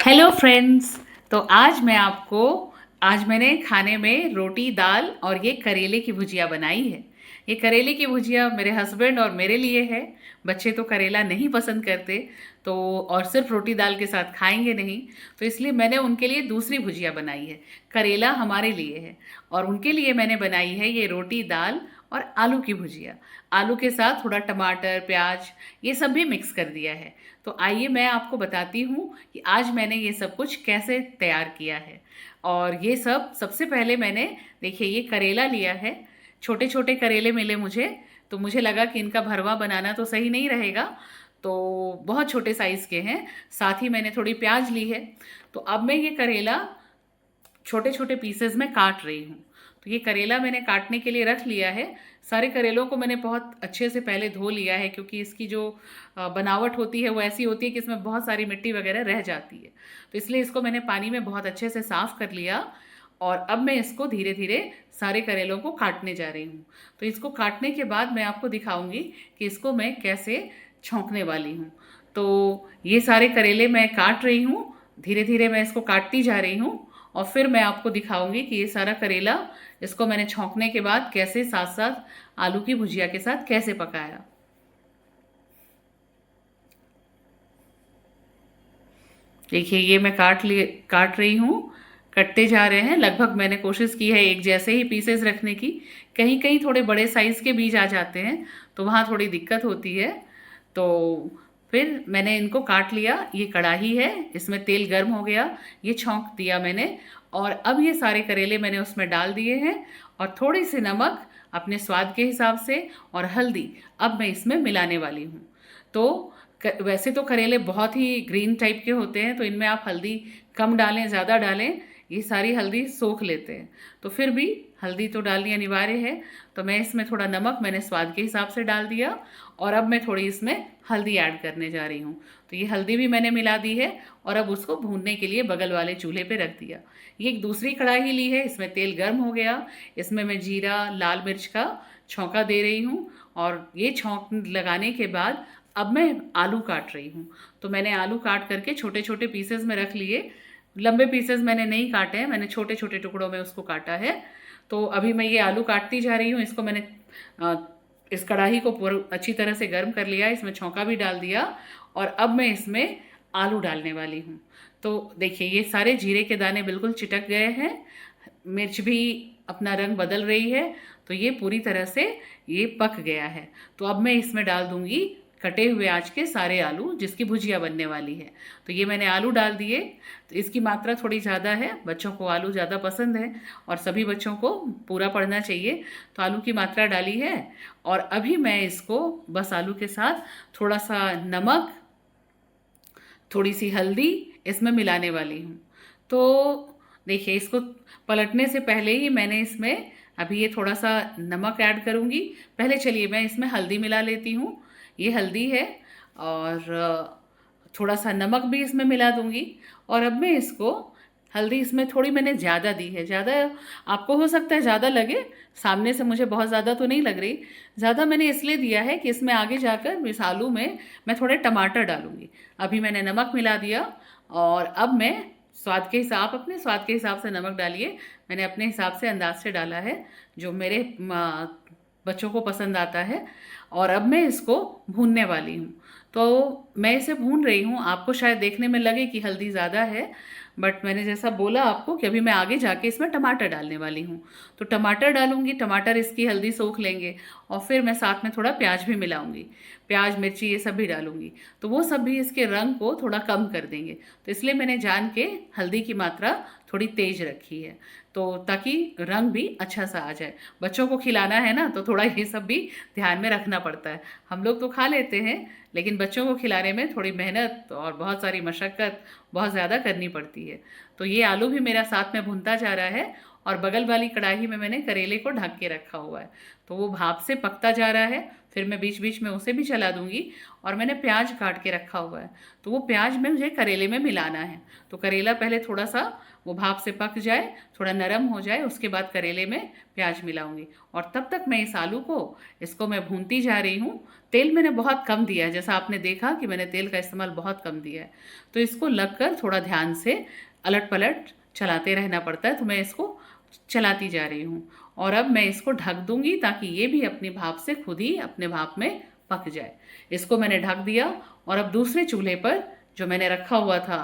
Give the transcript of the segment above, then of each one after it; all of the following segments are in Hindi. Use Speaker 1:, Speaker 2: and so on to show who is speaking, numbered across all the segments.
Speaker 1: Hello friends. तो आज मैंने खाने में रोटी दाल और ये करेले की भुजिया बनाई है। ये करेले की भुजिया मेरे हस्बैंड और मेरे लिए है। बच्चे तो करेला नहीं पसंद करते, तो और सिर्फ रोटी दाल के साथ खाएंगे नहीं, तो इसलिए मैंने उनके लिए दूसरी भुजिया बनाई है। करेला हमारे लिए है और उनके लिए मैंने बनाई है ये रोटी दाल और आलू की भुजिया। आलू के साथ थोड़ा टमाटर प्याज ये सब भी मिक्स कर दिया है। तो आइए मैं आपको बताती हूँ कि आज मैंने ये सब कुछ कैसे तैयार किया है। और ये सब सबसे पहले मैंने, देखिए, ये करेला लिया है। छोटे छोटे करेले मिले मुझे, तो मुझे लगा कि इनका भरवा बनाना तो सही नहीं रहेगा, तो बहुत छोटे साइज़ के हैं। साथ ही मैंने थोड़ी प्याज ली है। तो अब मैं ये करेला छोटे छोटे पीसेस में काट रही हूँ। तो ये करेला मैंने काटने के लिए रख लिया है। सारे करेलों को मैंने बहुत अच्छे से पहले धो लिया है, क्योंकि इसकी जो बनावट होती है वो ऐसी होती है कि इसमें बहुत सारी मिट्टी वगैरह रह जाती है। तो इसलिए इसको मैंने पानी में बहुत अच्छे से साफ़ कर लिया। और अब मैं इसको धीरे धीरे सारे करेलों को काटने जा रही हूँ। तो इसको काटने के बाद मैं आपको दिखाऊंगी कि इसको मैं कैसे छौंकने वाली हूँ। तो ये सारे करेले मैं काट रही हूँ, धीरे धीरे मैं इसको काटती जा रही हूँ। और फिर मैं आपको दिखाऊंगी कि ये सारा करेला, इसको मैंने छौंकने के बाद कैसे साथ साथ आलू की भुजिया के साथ कैसे पकाया। देखिए, ये मैं काट रही हूँ। कटते जा रहे हैं। लगभग मैंने कोशिश की है एक जैसे ही पीसेस रखने की। कहीं कहीं थोड़े बड़े साइज़ के बीज आ जाते हैं, तो वहाँ थोड़ी दिक्कत होती है। तो फिर मैंने इनको काट लिया। ये कढ़ाई है, इसमें तेल गर्म हो गया, ये छौंक दिया मैंने। और अब ये सारे करेले मैंने उसमें डाल दिए हैं। और थोड़ी सी नमक अपने स्वाद के हिसाब से और हल्दी अब मैं इसमें मिलाने वाली हूँ। तो वैसे तो करेले बहुत ही ग्रीन टाइप के होते हैं, तो इनमें आप हल्दी कम डालें ज़्यादा डालें, ये सारी हल्दी सोख लेते हैं। तो फिर भी हल्दी तो डालनी अनिवार्य है। तो मैं इसमें थोड़ा नमक मैंने स्वाद के हिसाब से डाल दिया। और अब मैं थोड़ी इसमें हल्दी ऐड करने जा रही हूँ। तो ये हल्दी भी मैंने मिला दी है। और अब उसको भूनने के लिए बगल वाले चूल्हे पे रख दिया। ये एक दूसरी कढ़ाई ली है, इसमें तेल गर्म हो गया। इसमें मैं जीरा लाल मिर्च का छौंका दे रही हूँ। और ये छौंक लगाने के बाद अब मैं आलू काट रही हूँ। तो मैंने आलू काट करके छोटे छोटे पीसेस में रख लिए। लंबे पीसेस मैंने नहीं काटे हैं, मैंने छोटे छोटे टुकड़ों में उसको काटा है। तो अभी मैं ये आलू काटती जा रही हूँ। इसको मैंने अ, इस कढ़ाई को पूरा अच्छी तरह से गर्म कर लिया, इसमें छौंका भी डाल दिया। और अब मैं इसमें आलू डालने वाली हूँ। तो देखिए, ये सारे जीरे के दाने बिल्कुल चिटक गए हैं, मिर्च भी अपना रंग बदल रही है। तो ये पूरी तरह से ये पक गया है। तो अब मैं इसमें डाल दूंगी कटे हुए आज के सारे आलू, जिसकी भुजिया बनने वाली है। तो ये मैंने आलू डाल दिए। तो इसकी मात्रा थोड़ी ज़्यादा है, बच्चों को आलू ज़्यादा पसंद है और सभी बच्चों को पूरा पड़ना चाहिए। तो आलू की मात्रा डाली है। और अभी मैं इसको बस आलू के साथ थोड़ा सा नमक, थोड़ी सी हल्दी इसमें मिलाने वाली हूँ। तो देखिए, इसको पलटने से पहले ही मैंने इसमें अभी ये थोड़ा सा नमक ऐड करूँगी। पहले चलिए मैं इसमें हल्दी मिला लेती हूँ। ये हल्दी है। और थोड़ा सा नमक भी इसमें मिला दूँगी। और अब मैं इसको, हल्दी इसमें थोड़ी मैंने ज़्यादा दी है, ज़्यादा आपको हो सकता है ज़्यादा लगे, सामने से मुझे बहुत ज़्यादा तो नहीं लग रही। ज़्यादा मैंने इसलिए दिया है कि इसमें आगे जाकर इस आलू में मैं थोड़े टमाटर डालूँगी। अभी मैंने नमक मिला दिया। और अब मैं स्वाद के हिसाब, अपने स्वाद के हिसाब से नमक डालिए। मैंने अपने हिसाब से अंदाज से डाला है, जो मेरे बच्चों को पसंद आता है। और अब मैं इसको भूनने वाली हूँ। तो मैं इसे भून रही हूँ। आपको शायद देखने में लगे कि हल्दी ज़्यादा है, बट मैंने जैसा बोला आपको कि अभी मैं आगे जाके इसमें टमाटर डालने वाली हूँ। तो टमाटर डालूंगी, टमाटर इसकी हल्दी सोख लेंगे। और फिर मैं साथ में थोड़ा प्याज भी मिलाऊंगी, प्याज मिर्ची ये सब भी डालूंगी। तो वो सब भी इसके रंग को थोड़ा कम कर देंगे। तो इसलिए मैंने जान के हल्दी की मात्रा थोड़ी तेज रखी है, तो ताकि रंग भी अच्छा सा आ जाए। बच्चों को खिलाना है ना, तो थोड़ा ये सब भी ध्यान में रखना पड़ता है। हम लोग तो खा लेते हैं, लेकिन बच्चों को खिलाने में थोड़ी मेहनत और बहुत सारी मशक्क़त बहुत ज़्यादा करनी पड़ती है। तो ये आलू भी मेरा साथ में भुनता जा रहा है। और बगल वाली कढ़ाई में मैंने करेले को ढक के रखा हुआ है, तो वो भाप से पकता जा रहा है। फिर मैं बीच बीच में उसे भी चला दूंगी। और मैंने प्याज काट के रखा हुआ है, तो वो प्याज में मुझे करेले में मिलाना है। तो करेला पहले थोड़ा सा वो भाप से पक जाए, थोड़ा नरम हो जाए, उसके बाद करेले में प्याज मिलाऊंगी। और तब तक मैं इस आलू को इसको मैं भूनती जा रही हूँ। तेल मैंने बहुत कम दिया है, जैसा आपने देखा कि मैंने तेल का इस्तेमाल बहुत कम दिया है। तो इसको लगकर थोड़ा ध्यान से अलट पलट चलाते रहना पड़ता है, तो मैं इसको चलाती जा रही हूँ। और अब मैं इसको ढक दूंगी ताकि ये भी अपनी भाप से खुद ही अपने भाप में पक जाए। इसको मैंने ढक दिया और अब दूसरे चूल्हे पर जो मैंने रखा हुआ था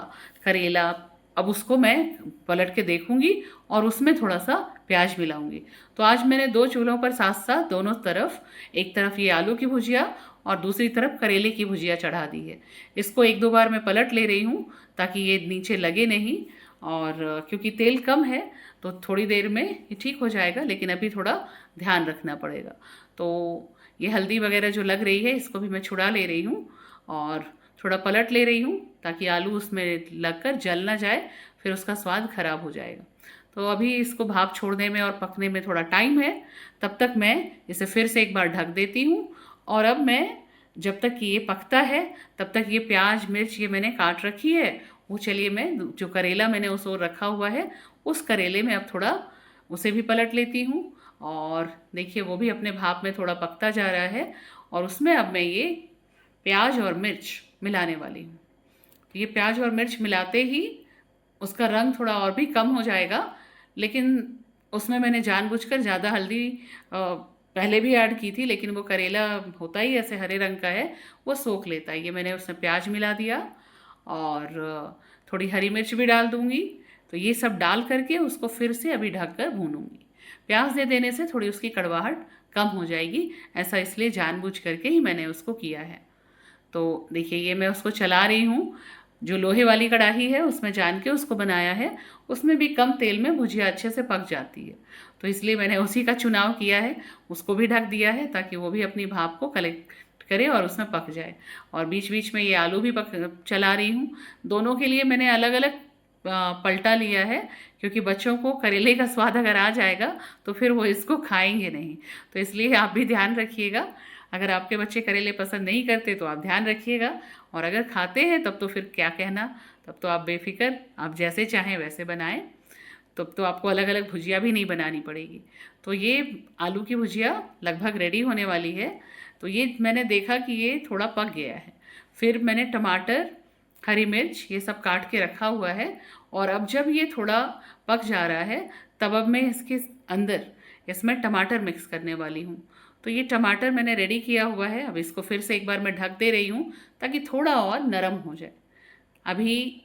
Speaker 1: करेला, अब उसको मैं पलट के देखूंगी और उसमें थोड़ा सा प्याज मिलाऊंगी। तो आज मैंने दो चूल्हों पर साथ साथ दोनों तरफ, एक तरफ ये आलू की भुजिया और दूसरी तरफ करेले की भुजिया चढ़ा दी है। इसको एक दो बार मैं पलट ले रही हूँ ताकि ये नीचे लगे नहीं। और क्योंकि तेल कम है तो थोड़ी देर में ये ठीक हो जाएगा, लेकिन अभी थोड़ा ध्यान रखना पड़ेगा। तो ये हल्दी वगैरह जो लग रही है इसको भी मैं छुड़ा ले रही हूँ और थोड़ा पलट ले रही हूँ ताकि आलू उसमें लगकर जल ना जाए, फिर उसका स्वाद खराब हो जाएगा। तो अभी इसको भाप छोड़ने में और पकने में थोड़ा टाइम है, तब तक मैं इसे फिर से एक बार ढक देती हूँ। और अब मैं जब तक कि ये पकता है तब तक ये प्याज मिर्च ये मैंने काट रखी है, वो चलिए मैं जो करेला मैंने उस ओर रखा हुआ है उस करेले में अब थोड़ा उसे भी पलट लेती हूँ। और देखिए वो भी अपने भाप में थोड़ा पकता जा रहा है और उसमें अब मैं ये प्याज और मिर्च मिलाने वाली हूँ। तो ये प्याज और मिर्च मिलाते ही उसका रंग थोड़ा और भी कम हो जाएगा, लेकिन उसमें मैंने जानबूझकर ज़्यादा हल्दी पहले भी ऐड की थी, लेकिन वो करेला होता ही ऐसे हरे रंग का है, वो सोख लेता है। ये मैंने उसमें प्याज मिला दिया और थोड़ी हरी मिर्च भी डाल दूँगी। तो ये सब डाल करके उसको फिर से अभी ढक कर भूनूँगी। प्याज दे देने से थोड़ी उसकी कड़वाहट कम हो जाएगी, ऐसा इसलिए जानबूझ करके ही मैंने उसको किया है। तो देखिए ये मैं उसको चला रही हूँ। जो लोहे वाली कढ़ाई है उसमें जान के उसको बनाया है, उसमें भी कम तेल में भुजिया अच्छे से पक जाती है, तो इसलिए मैंने उसी का चुनाव किया है। उसको भी ढक दिया है ताकि वो भी अपनी भाप को कलेक्ट करे और उसमें पक जाए। और बीच बीच में ये आलू भी चला रही हूँ। दोनों के लिए मैंने अलग अलग पलटा लिया है, क्योंकि बच्चों को करेले का स्वाद अगर आ जाएगा तो फिर वो इसको खाएंगे नहीं। तो इसलिए आप भी ध्यान रखिएगा, अगर आपके बच्चे करेले पसंद नहीं करते तो आप ध्यान रखिएगा, और अगर खाते हैं तब तो फिर क्या कहना, तब तो आप बेफिक्र आप जैसे चाहें वैसे बनाएं, तब तो आपको अलग अलग भुजिया भी नहीं बनानी पड़ेगी। तो ये आलू की भुजिया लगभग रेडी होने वाली है। तो ये मैंने देखा कि ये थोड़ा पक गया है, फिर मैंने टमाटर हरी मिर्च ये सब काट के रखा हुआ है। और अब जब ये थोड़ा पक जा रहा है तब अब मैं इसके अंदर इसमें टमाटर मिक्स करने वाली हूँ। तो ये टमाटर मैंने रेडी किया हुआ है, अब इसको फिर से एक बार मैं ढक दे रही हूँ ताकि थोड़ा और नरम हो जाए। अभी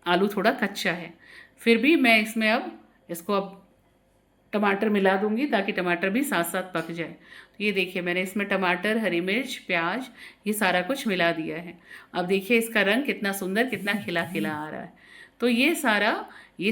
Speaker 1: आलू थोड़ा कच्चा है, फिर भी मैं इसमें अब इसको अब टमाटर मिला दूंगी ताकि टमाटर भी साथ साथ पक जाए। तो ये देखिए मैंने इसमें टमाटर हरी मिर्च प्याज ये सारा कुछ मिला दिया है। अब देखिए इसका रंग कितना सुंदर कितना खिला खिला आ रहा है। तो ये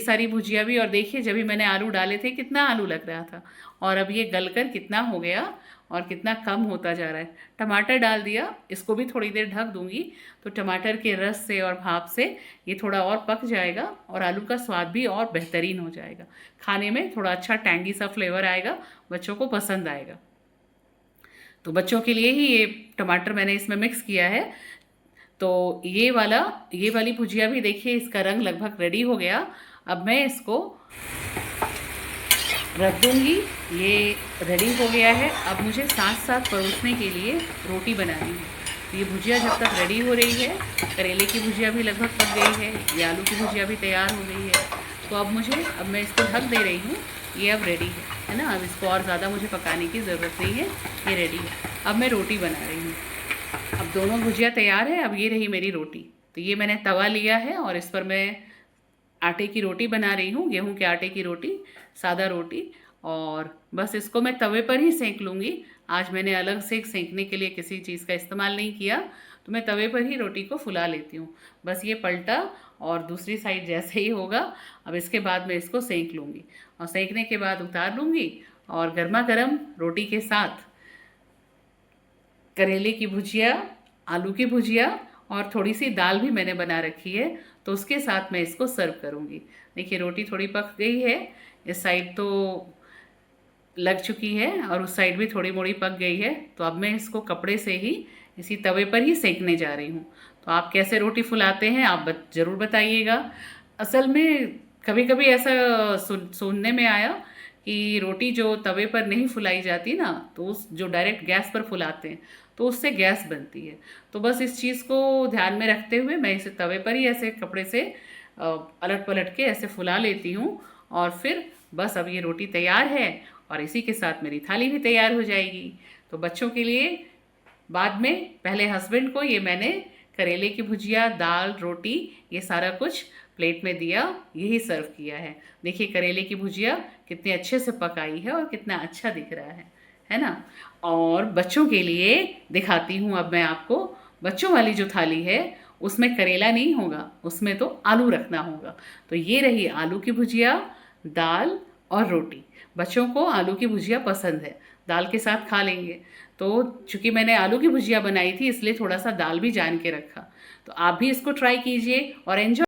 Speaker 1: सारी भुजिया भी, और देखिए जब भी मैंने आलू डाले थे कितना आलू लग रहा था, और अब ये गलकर कितना हो गया और कितना कम होता जा रहा है। टमाटर डाल दिया, इसको भी थोड़ी देर ढक दूंगी, तो टमाटर के रस से और भाप से ये थोड़ा और पक जाएगा और आलू का स्वाद भी और बेहतरीन हो जाएगा। खाने में थोड़ा अच्छा टैंगी सा फ्लेवर आएगा, बच्चों को पसंद आएगा। तो बच्चों के लिए ही ये टमाटर मैंने इसमें मिक्स किया है। तो ये वाली भुजिया भी देखिए इसका रंग लगभग रेडी हो गया। अब मैं इसको रख दूंगी, ये रेडी हो गया है। अब मुझे साथ साथ परोसने के लिए रोटी बनानी है। तो ये भुजिया जब तक रेडी हो रही है, करेले की भुजिया भी लगभग पक गई है, ये आलू की भुजिया भी तैयार हो गई है। तो अब मैं इसको ढक दे रही हूँ, ये अब रेडी है ना। अब इसको और ज़्यादा मुझे पकाने की ज़रूरत नहीं है, ये रेडी है। अब मैं रोटी बना रही हूँ। अब दोनों भुजिया तैयार है, अब ये रही मेरी रोटी। तो ये मैंने तवा लिया है और इस पर मैं आटे की रोटी बना रही हूँ, गेहूं के आटे की रोटी, सादा रोटी। और बस इसको मैं तवे पर ही सेंक लूँगी। आज मैंने अलग से सेंकने के लिए किसी चीज़ का इस्तेमाल नहीं किया, तो मैं तवे पर ही रोटी को फुला लेती हूँ। बस ये पलटा और दूसरी साइड जैसे ही होगा, अब इसके बाद मैं इसको सेंक लूँगी और सेंकने के बाद उतार लूँगी। और गर्मा गर्म रोटी के साथ करेले की भुजिया, आलू की भुजिया और थोड़ी सी दाल भी मैंने बना रखी है, तो उसके साथ मैं इसको सर्व करूँगी। देखिए रोटी थोड़ी पक गई है, इस साइड तो लग चुकी है और उस साइड भी थोड़ी मोड़ी पक गई है। तो अब मैं इसको कपड़े से ही इसी तवे पर ही सेकने जा रही हूँ। तो आप कैसे रोटी फुलाते हैं आप ज़रूर बताइएगा। असल में कभी कभी ऐसा सुनने में आया कि रोटी जो तवे पर नहीं फुलाई जाती ना, तो उस जो डायरेक्ट गैस पर फुलाते हैं तो उससे गैस बनती है। तो बस इस चीज़ को ध्यान में रखते हुए मैं इसे तवे पर ही ऐसे कपड़े से अलट पलट के ऐसे फुला लेती हूँ। और फिर बस अब ये रोटी तैयार है और इसी के साथ मेरी थाली भी तैयार हो जाएगी। तो बच्चों के लिए बाद में, पहले हस्बैंड को ये मैंने करेले की भुजिया, दाल, रोटी ये सारा कुछ प्लेट में दिया, यही सर्व किया है। देखिए करेले की भुजिया कितने अच्छे से पकाई है और कितना अच्छा दिख रहा है ना। और बच्चों के लिए दिखाती हूँ अब मैं आपको। बच्चों वाली जो थाली है उसमें करेला नहीं होगा, उसमें तो आलू रखना होगा। तो ये रही आलू की भुजिया, दाल और रोटी। बच्चों को आलू की भुजिया पसंद है, दाल के साथ खा लेंगे। तो चूँकि मैंने आलू की भुजिया बनाई थी इसलिए थोड़ा सा दाल भी जान के रखा। तो आप भी इसको ट्राई कीजिए और एंजॉय